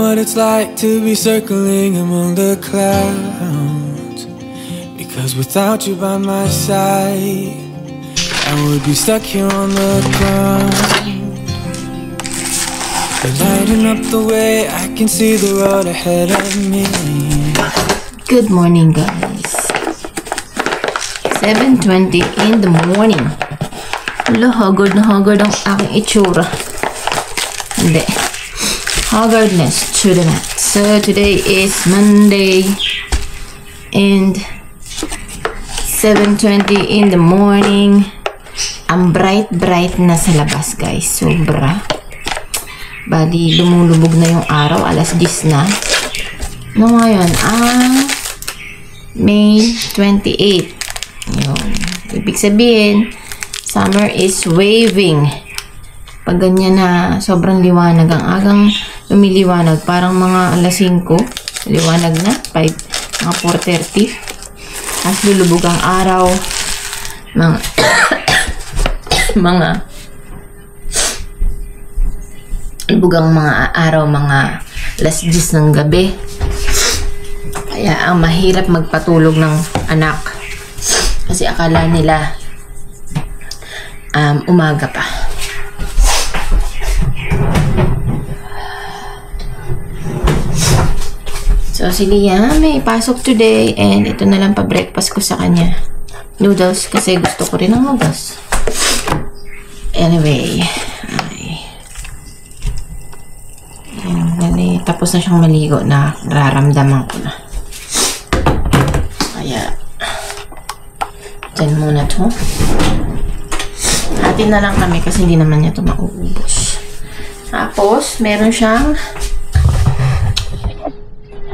what it's like to be circling among the clouds. Because without you by my side, I would be stuck here on the ground. But lighting up the way, I can see the road ahead of me. Good morning, guys. 7:20 in the morning. Hala, haggard na haggard ang aking itsura. Hindi. Haggardness to the max. So, today is Monday. And 7:20 in the morning. Ang bright na sa labas, guys. Sobra. Bali, lumulubog na yung araw. Alas 10 na. No, ngayon, May 28. Yun. Ibig sabihin, summer is waving. Pag ganyan na sobrang liwanag, ang agang lumiliwanag, parang mga alas 5, liwanag na, mga 4:30. Tapos lulubog ang araw, lubog ang mga araw, mga alas 10 ng gabi. Kaya ang mahirap magpatulog ng anak. Kasi akala nila umaga pa. So, si Liam may pasok today and ito na lang pa-breakfast ko sa kanya. Noodles kasi gusto ko rin ng noodles. Anyway, tapos na siyang maligo na nararamdaman ko na. Kaya, dyan muna to. Atin na lang kami kasi hindi naman niya ito mauubos. Tapos, meron siyang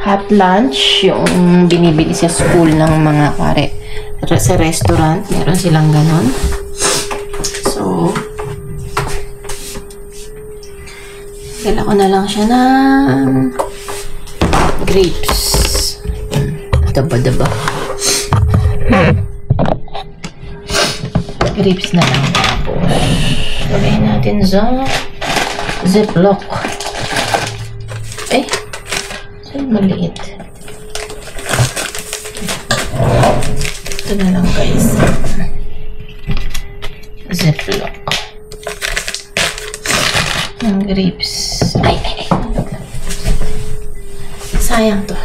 hot lunch, yung binibili sa school ng mga sa restaurant. Meron silang ganon. So, dala ko na lang siya ng grapes. Daba-daba. Grapes na lang. Lagay natin sa Ziploc. Maliit. Ito na lang, guys. Ziploc. Ang grapes. Ay. Sayang to.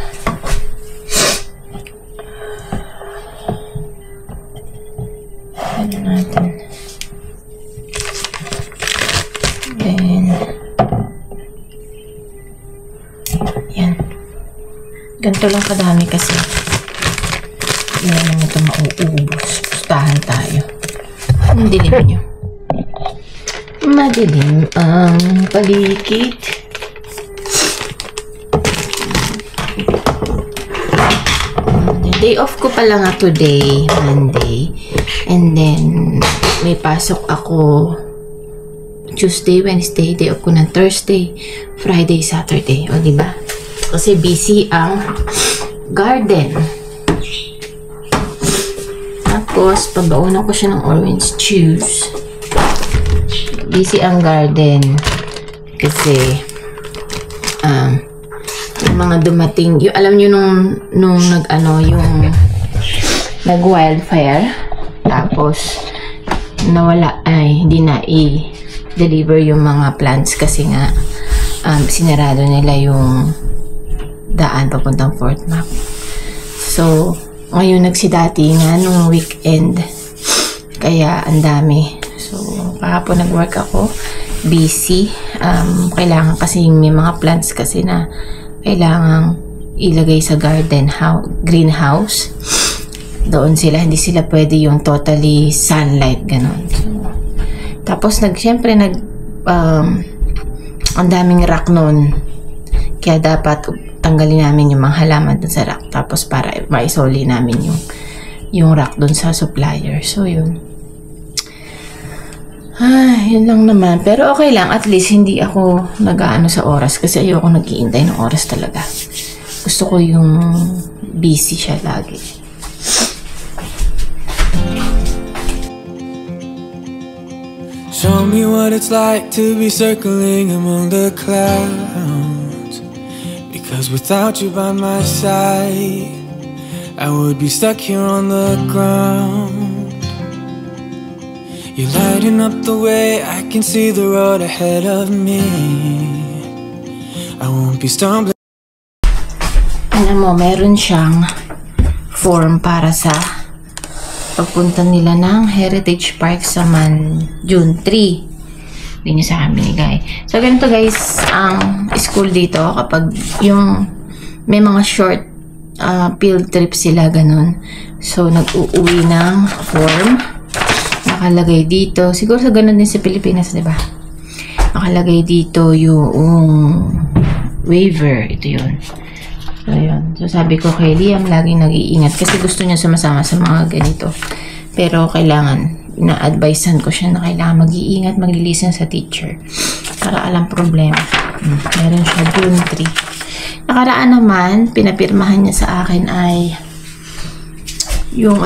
Ano natin. Then, yan. Ganito lang kadami kasi. Hindi naman ito mauubos. Pustahan tayo. Ang dilim nyo. Madilim ang paligid. Day off ko pala nga today, Monday. And then, may pasok ako Tuesday, Wednesday. Day off ko ng Thursday, Friday, Saturday. O, diba? Kasi busy ang garden. Tapos, pabaunan ko siya ng orange juice. Busy ang garden. Kasi, yung mga dumating, yung, alam nyo nung yung nag-wildfire. Tapos, nawala, hindi na i-deliver yung mga plants kasi nga, sinarado nila yung daan papuntang Fort Mac. So, ngayon nagsidati nga nung weekend. Kaya, ang dami. So, kahapon nag-work ako. Busy. Kailangan kasi may mga plants kasi na kailangan ilagay sa greenhouse. Doon sila, hindi sila pwede yung totally sunlight, ganon. So, tapos, syempre, ang daming rack nun. Kaya dapat tanggalin namin yung mga halaman dun sa rack. Tapos para maisoli namin yung rack dun sa supplier. So, yun. Yun lang naman. Pero okay lang. At least hindi ako nag-aano sa oras. Kasi ayoko nag-iintay ng oras talaga. Gusto ko yung busy siya lagi. Show me what it's like to be circling among the clouds. Because without you by my side, I would be stuck here on the ground. You're lighting up the way, I can see the road ahead of me. I won't be stumbling. Alam mo, meron siyang form para sa pagpunta nila ng Heritage Park sa June 3. Hindi niya sa akin binigay. So, ganito guys, ang school dito, kapag yung may mga short field trip sila, ganun. So, nag-uuwi ng form. Nakalagay dito. Siguro sa ganun din sa Pilipinas, diba? Nakalagay dito yung waiver. Ito yun. So, yun. So, sabi ko kay Liam, laging nag-iingat kasi gusto niya sumasama sa mga ganito. Pero, kailangan na-advisean ko siya na kailangan mag-iingat, mag-listen sa teacher para alam problema. Meron siya June 3. Nakaraan naman, pinapirmahan niya sa akin ay yung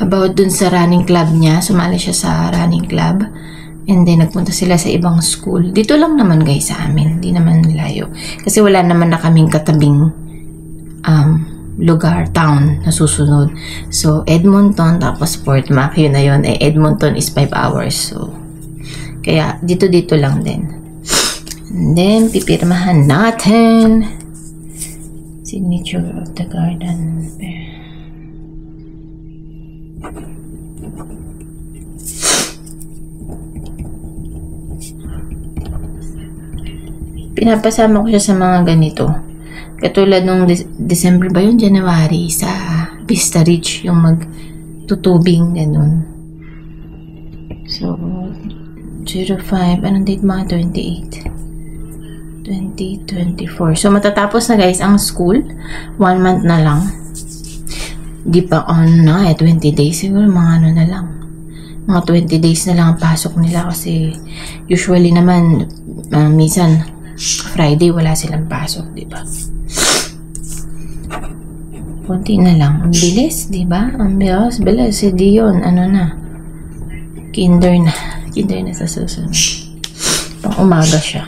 about dun sa running club niya. Sumali siya sa running club and then nagpunta sila sa ibang school. Dito lang naman guys sa amin, hindi naman layo kasi wala naman na kaming katabing lugar, town na susunod. So, Edmonton, tapos Fort Mac, yun na yun. Edmonton is 5 hours. So, kaya, dito lang din. And then, pipirmahan natin. Signature of the garden. Pinapasama ko siya sa mga ganito. Katulad nung December ba yun? January sa Vista Ridge yung magtutubing ganun. So 05, anong date mga? 28 2024. So matatapos na guys ang school. 1 month na lang. Di pa na 20 days siguro, mga na lang. Mga 20 days na lang ang pasok nila kasi usually naman minsan Friday wala silang pasok, di ba? Kunti na lang. Ang bilis, di ba? Ang bilis. Si Dion, Kinder na sa susunod. Pang umaga siya.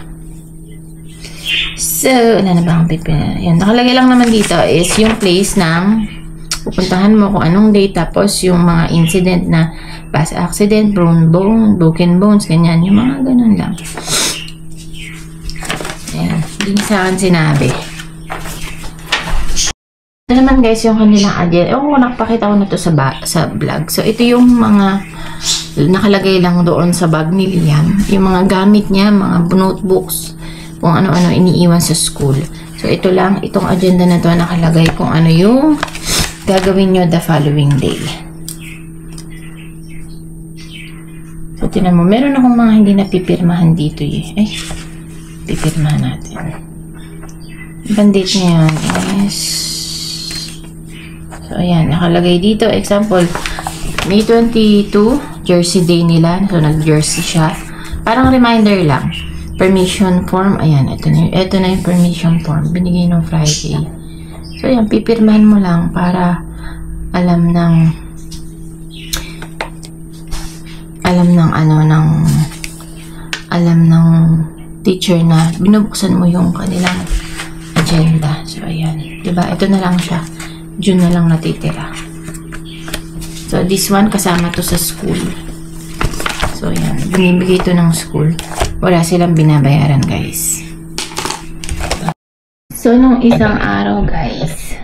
So, wala na ba ang pipila? Yan, nakalagay lang naman dito is yung place ng pupuntahan mo kung anong date, tapos yung mga incident na past accident, broken bones, ganyan. Yung mga ganun lang. Ayan. Hindi sa akin sinabi. Ito naman guys yung kanilang agenda. Ewan ko, nakapakita ko na to sa vlog. So, ito yung mga nakalagay lang doon sa bag ni Liam. Yung mga gamit niya, mga notebooks, kung ano-ano iniiwan sa school. So, ito lang, itong agenda na to nakalagay kung ano yung gagawin nyo the following day. So, tinan mo, meron akong mga hindi napipirmahan dito eh. Pipirmahan natin. Ibang date niya yun is... So, ayan. Nakalagay dito. Example, May 22, Jersey Day nila. So, nag-jersey siya. Parang reminder lang. Permission form. Ayan. Ito na yung permission form. Binigay ng Friday. So, ayan. Pipirmahan mo lang para alam ng teacher na binubuksan mo yung kanilang agenda. So, ayan. Diba? Ito na lang siya. June na lang natitira. So, this one, kasama to sa school. So, yan. Binibigay ito ng school. Wala silang binabayaran, guys. So, nung isang araw, guys.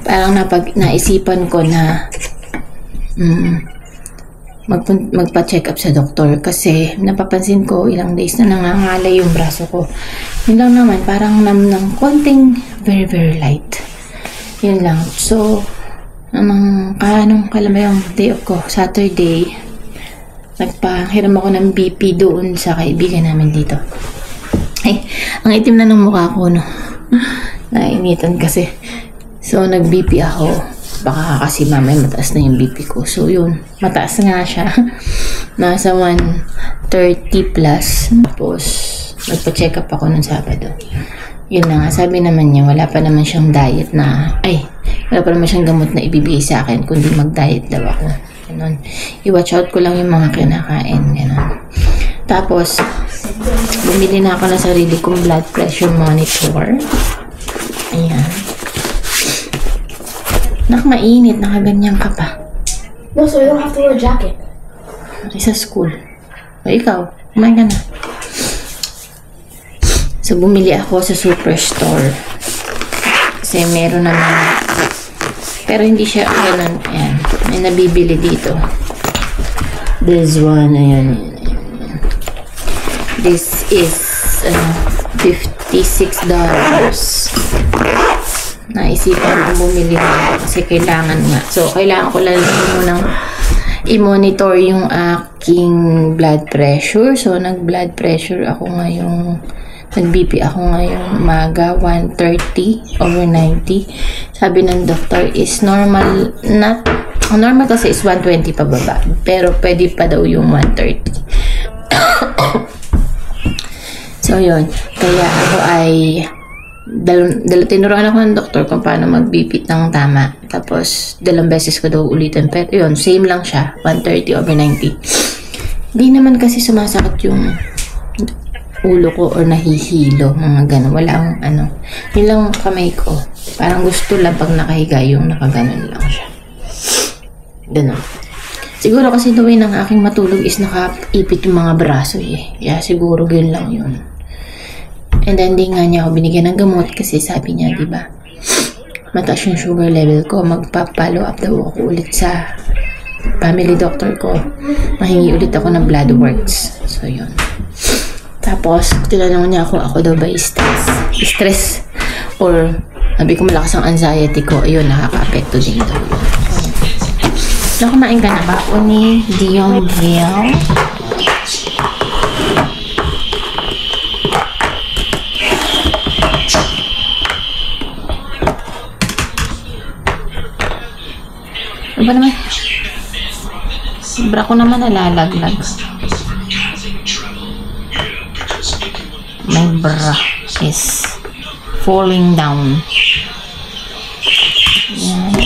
Parang naisipan ko na magpa-check up sa doktor kasi napapansin ko ilang days na nangangalay yung braso ko. Yun lang naman, parang ng konting very very light. Yun lang. So, kalamayang day off ko, Saturday, nagpahiram ako ng BP doon sa kaibigan namin dito. Ay, ang itim na ng mukha ko, no? Nainitan kasi. So, nag-BP ako. Baka kasi mamay mataas na yung BP ko. So, yun. Mataas nga siya. Nasa 130 plus. Tapos, nagpa-check up ako ng Sabado. Yun na nga. Sabi naman niya, wala pa naman siyang diet na, wala pa naman siyang gamot na ibibigay sa akin, kundi mag-diet daw ako. Ganun. I-watch out ko lang yung mga kinakain. Ganun. Tapos, bumili na ako ng sarili kong blood pressure monitor. Ayan. Mainit, nakaganyan ka pa. No, so you don't have to wear a jacket. Sa school. O ikaw, kumain ka na. So, bumili ako sa Superstore. Kasi meron naman. Pero hindi siya ganun. Ayan. May nabibili dito. This one. Ayan. This is $56. Naisipan ko bumili na kasi kailangan nga. So, kailangan ko lang munang i-monitor yung aking blood pressure. So, nag-blood pressure ako ngayong, nag-BP ako ngayong umaga, 130/90. Sabi ng doctor is normal, ang normal kasi is 120 pababa. Pero pwede pa daw yung 130. So, yun. Kaya ako ay tinuruan ako ng doktor kung paano mag-BP ng tama. Tapos, 2 beses ko daw ulitin. Pero yun, same lang siya. 130/90. Hindi naman kasi sumasakit yung ulo ko or nahihilo. Mga gano'n. Wala akong ano. Yun lang kamay ko. Parang gusto lang pag nakahiga yung nakaganon lang siya. Ganun. Siguro kasi the way ng aking matulog is nakaipit yung mga braso eh. Yeah, siguro yun lang yun. And then, di nga niya ako binigyan ng gamot kasi sabi niya, di ba, mataas yung sugar level ko. Magpa-follow up daw ako ulit sa family doctor ko. Mahingi ulit ako ng blood works. So, yun. Tapos, tinanong niya ako daw ba stress or sabi ko malakas ang anxiety ko. Ayun, nakaka-apekto din daw yun. So, kumain ka na ba ako ni Dion Gill? Ano ba naman? Sobra ko naman nalalaglag. My bra is falling down. Yan.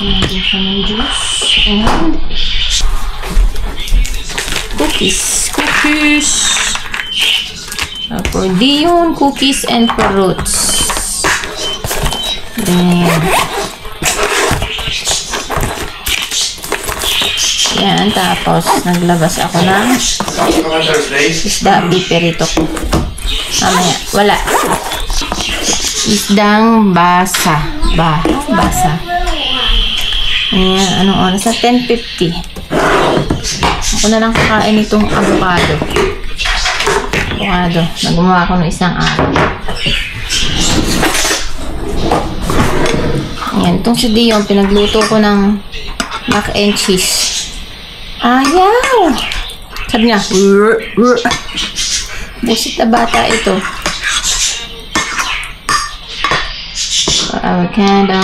Lagyan siya ng juice. And cookies. For Dion, cookies and fruits. Then, yan. Tapos, naglabas ako ng isda, biperito ko. Mamaya, wala. Isdang basa. Basa. Ayan, anong oras? 10:50. Ako na lang kakain itong avocado. Naggumawa ako ng isang araw. Ayan, itong si Dion, pinagluto ko ng mac and cheese. Ayaw! Sabi niya, busit na bata ito. Avocado.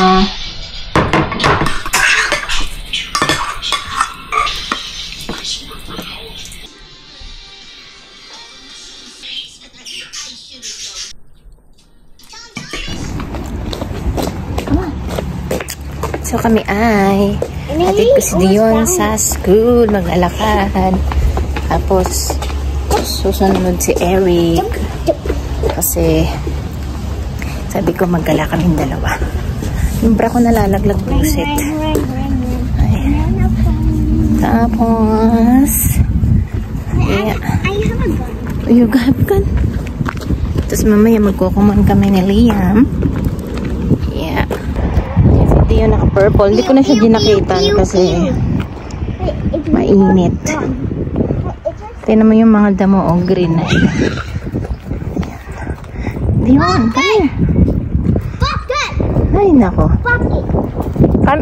So kami ay hatid ko si Dion sa school, mag-alakad. Tapos susunod si Eric kasi sabi ko mag-gala kaming dalawa. Yung bra ko nalalaglag buset. Ay. Tapos you got gun. Tapos mamaya magkukuman kami ni Liam. Yeah. Hindi yun naka-purple. Hindi ko na siya dinakitan kasi mainit. Tignan mo yung mga damo o green na siya. Dion, come here. Ay, nako.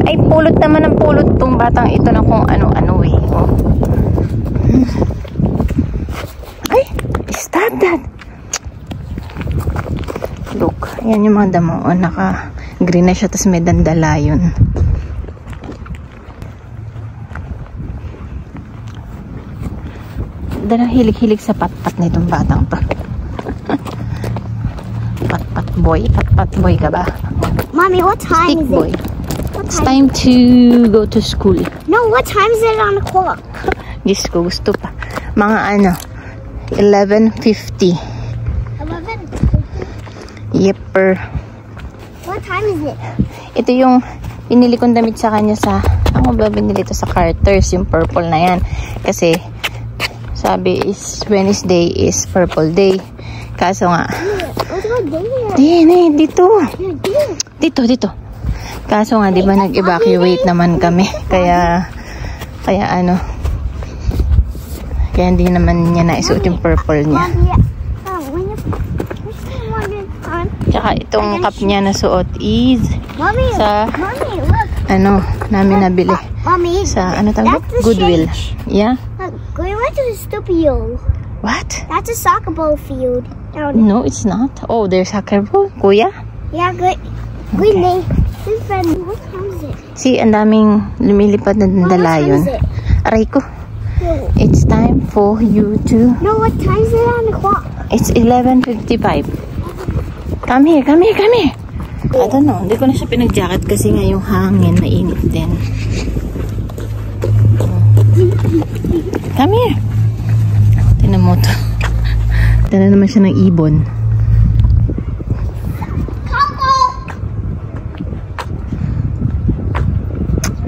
Ay, pulot naman ang pulot tong batang ito na kung ano-ano eh. Oh. Ay, stop that. Look, ayan yung mga damo. O, naka-green na siya, tapos may dandalayon. Dala hilig-hilig sa pat-pat nitong batang to. Pat-pat boy. Pat-pat boy ka ba? Mommy, what time Stick is boy. it? It's time to go to school. No, what time is it on the clock? Diyos ko, gusto pa. Mga ano, 11:50. 11. Yepper. What time is it? Ito yung pinili kong damit sa kanya sa, ako ba binili ito sa Carter's, yung purple na yan. Kasi, sabi is Wednesday is purple day. Kaso nga, Let's go there. dito. Yeah, there. Dito. Kaso nga, di ba nag-evacuate naman kami. Kaya ano, kaya hindi naman niya naisuot yung purple niya. Tsaka itong cap niya na suot is Mommy, sa, Mommy, look. ano, namin nabili. Mommy, Sa, ano tawag? that's the Goodwill. change. Yeah? Look, we went to the studio. What? That's a soccer ball field. Down. No, it's not. Oh, there's soccer ball. Kuya? Yeah, good. Good name. This friend. What time is it? See, ang daming lumilipad na Mom, what time dalayon. is it? Aray ko. No. It's time for you to... No, what time is it on the clock? It's 11:55. Come here. I don't know. Hindi ko na siya pinag-jacket kasi nga yung hangin, mainit din. Come here. Tingnan mo to. Dala naman siya ng ibon.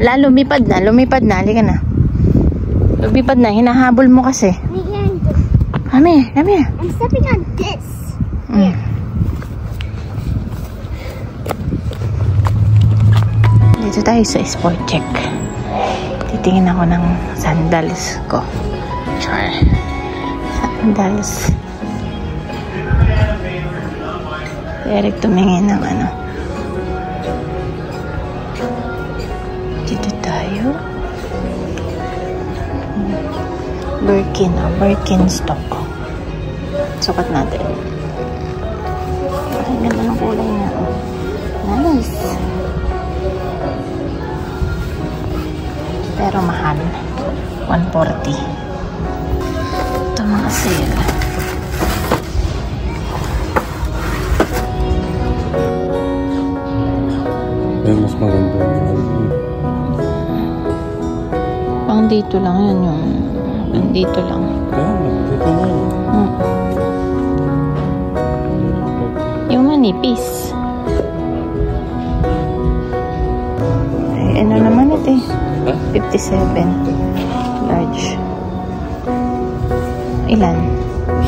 Lumipad na. Halika na. Lumipad na. Hinahabol mo kasi. Come here. I'm stepping on this. Mm. Dito tayo sa sport check. Titingin ako ng sandals ko. Char. Sandals. Eric tumingin ng ano. Dito tayo. Birkenstock. Sukat natin. Ang ganda ng kulay niya. Nice. Pero mahal. 140. Ito mga sale. Mas maganda. Pang dito lang yan yung dito lang. Dito na. Yung manipis. Ay, ano naman ito eh. 57. Large. Ilan?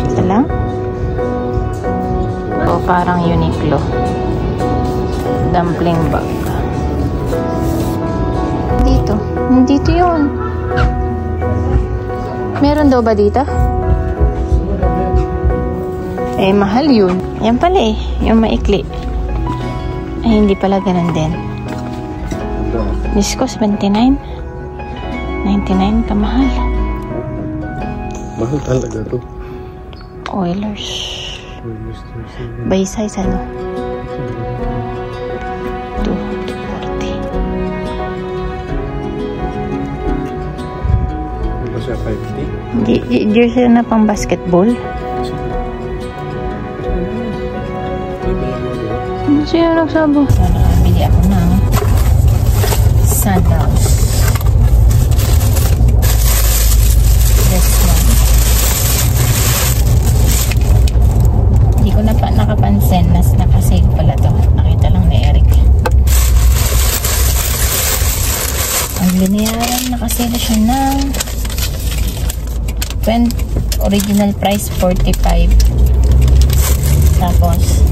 Isa lang? O parang Uniqlo. Dumpling bag. Dito yun. Meron daw ba dito? Eh, mahal yun. Yan pala eh. Yung maikli. Ay, hindi pala ganun din. Diyos ko, 79. 99 kamahal. Mahal talaga to. Oilers. By size ano? 240. Ano siya, 50? Jersey na pang basketball. Sino nagsabo? Nakabili ako ng sandals. This one. Hindi ko na nakapansin na nakasave pala to. Nakita lang ni Eric. Ang binayaran, nakasave siya ng original price 45. Tapos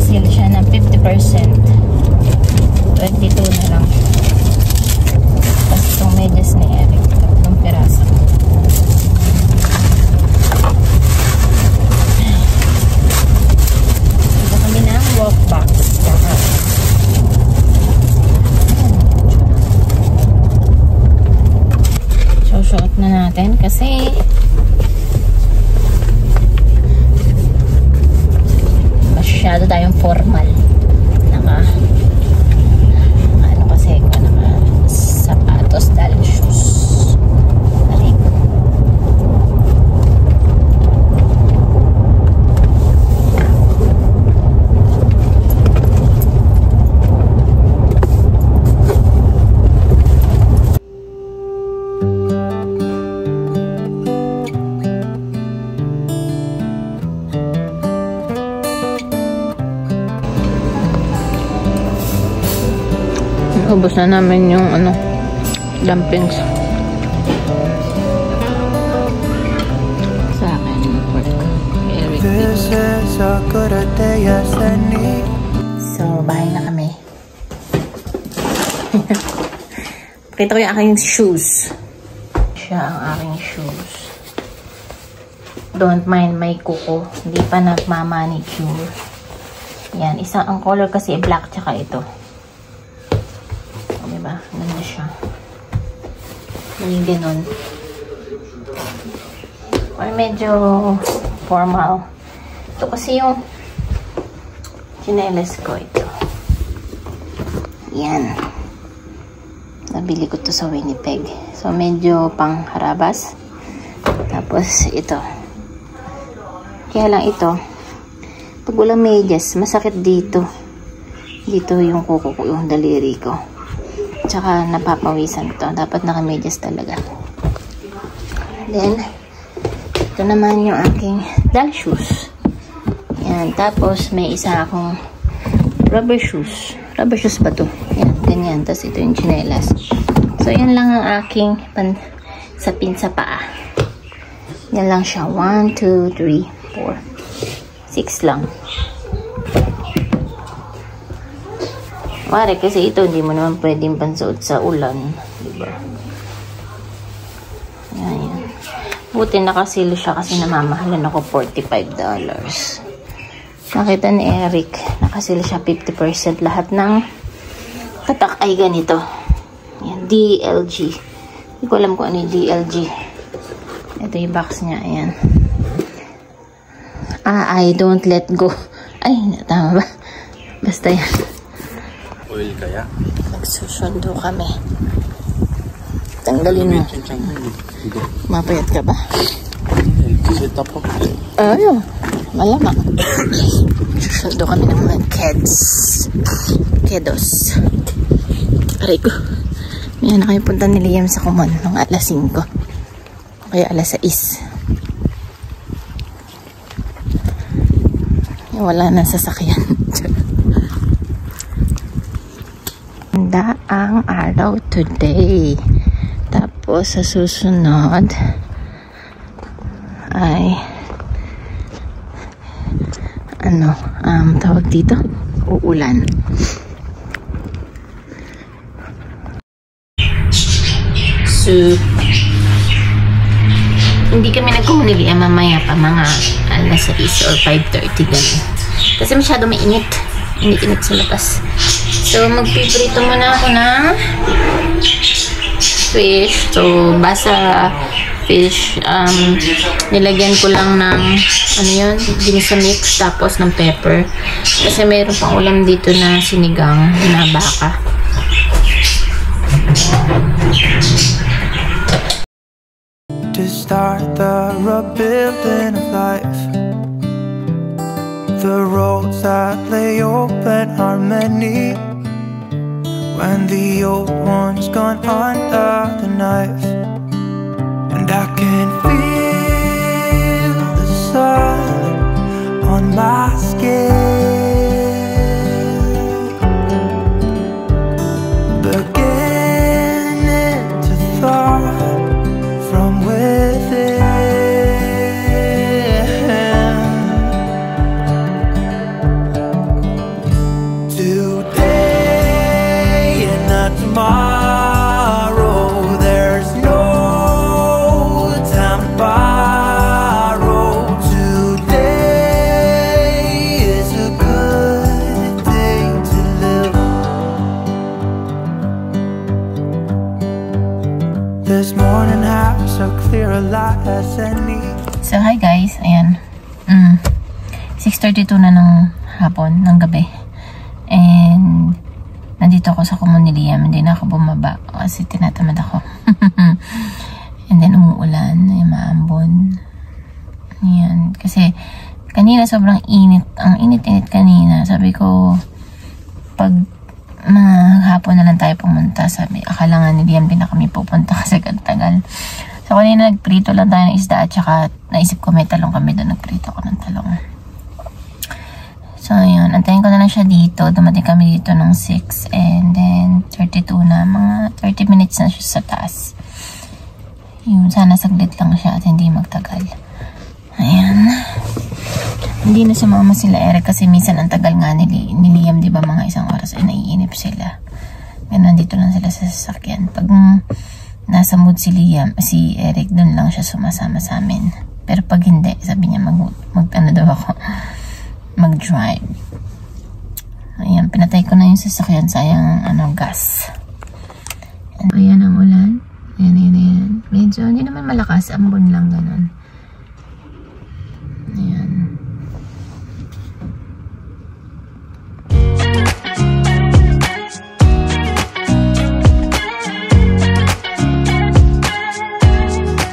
sale siya ng 50%. 22 na lang. Tapos itong medyas ni Eric. Tatlong piraso. Ito kami ng walk box. So, suot na natin kasi masyado tayong formal. Ano kasi ko sapatos dahil shoes. Ubus na namin yung dumplings. Sa akin, pork. This is a good day as any. So, bahay na kami. Pakita ko yung aking shoes. Siya ang aking shoes. Don't mind my kuko. Hindi pa nagmamanicure. Yan. Isa ang color kasi black tsaka ito. O, diba? Ganda siya. Maging ganun. Or medyo formal. Ito kasi yung chinelas ko ito. Yan. Nabili ko to sa Winnipeg. So, medyo pang harabas. Tapos, ito. Kaya lang ito, pag walang medyas, masakit dito. Dito yung kuko ko, yung daliri ko. Tsaka, napapawisan to. Dapat naka-medyas talaga. Then, ito naman yung aking dal shoes. Yan. Tapos, may isa akong rubber shoes. Rubber shoes ba to? Yan, ganyan. Tapos, ito yung chinelas. So, yan lang ang aking sapin sa paa. Yan lang siya. 1, 2, 3, 4. 6 lang. Mare, kasi ito, hindi mo naman pwedeng pansuot sa ulan. Diba? Yan, yan. Buti nakasilo siya kasi namamahalan ako $45. Nakita ni Eric, nakasilo siya 50%. Lahat ng tatak ay ganito. Yan, DLG. Hindi ko alam kung ano yung DLG. Ito yung box niya. Ayan. I don't let go. Ay, tama ba? Basta yan. Oil kaya? Nagsusundo kami. Tanggalin mo. Mapayat ka ba? Sit up ako. Ayun. Malamang. Susundo kami ng mga kiddos. Aray ko. May na kayo punta ni Liam sa Kumon ng alas 5. Kaya alas 6. Wala na sasakyan. Ganda ang araw today. Tapos sa susunod ay tawag dito, uulan. So, hindi kami nagkomunili mamaya pa mga alas 6 or 5:30 ganun. Kasi masyado mainit. Init-init sa labas. So, magpiprito muna ako ng fish. So, basa fish. Nilagyan ko lang ng ginisa mix tapos ng pepper. Kasi mayroon pang ulam dito na sinigang na baka. To start the rebuilding of life, the roads that lay open are many. When the old one's gone under the knife, and I can feel the sun on my skin, beginning to thaw from within. Today and not tomorrow, there's no time to borrow. Today is a good day to live. This morning has so clear a light as any. So, hi guys. Ayan. 6:32 na ng hapon, ng gabi. And, nandito ako sa Kumon ni Liam. Hindi na ako bumaba kasi tinatamad ako. And then, umuulan. Maambon. Ayan. Kasi, kanina sobrang init. Ang init-init kanina. Sabi ko, pag hapon na lang tayo pumunta. Sabi, akala nga ni Liam din na kami pupunta kasi tagal. So, kanina nagprito lang tayo ng isda at saka naisip ko may talong kami doon. Nagprito ko ng talong. So, ayun. Antayin ko na lang siya dito. Dumating kami dito ng 6 and then 32 na. Mga 30 minutes na siya sa taas. Yun, sana saglit lang siya at hindi magtagal. Ayan. Hindi na sumama sila Eric kasi minsan ang tagal nga ni Liam, di ba, mga isang oras ay naiinip sila. Ganun, dito lang sila sa sasakyan. Pag nasa mood si Eric, dun lang siya sumasama sa amin. Pero pag hindi, sabi niya mag-drive. Ayan, pinatay ko na yung sasakyan, sayang gas. Ayan ang ulan. Ayan. Medyo hindi naman malakas, ambon lang ganun.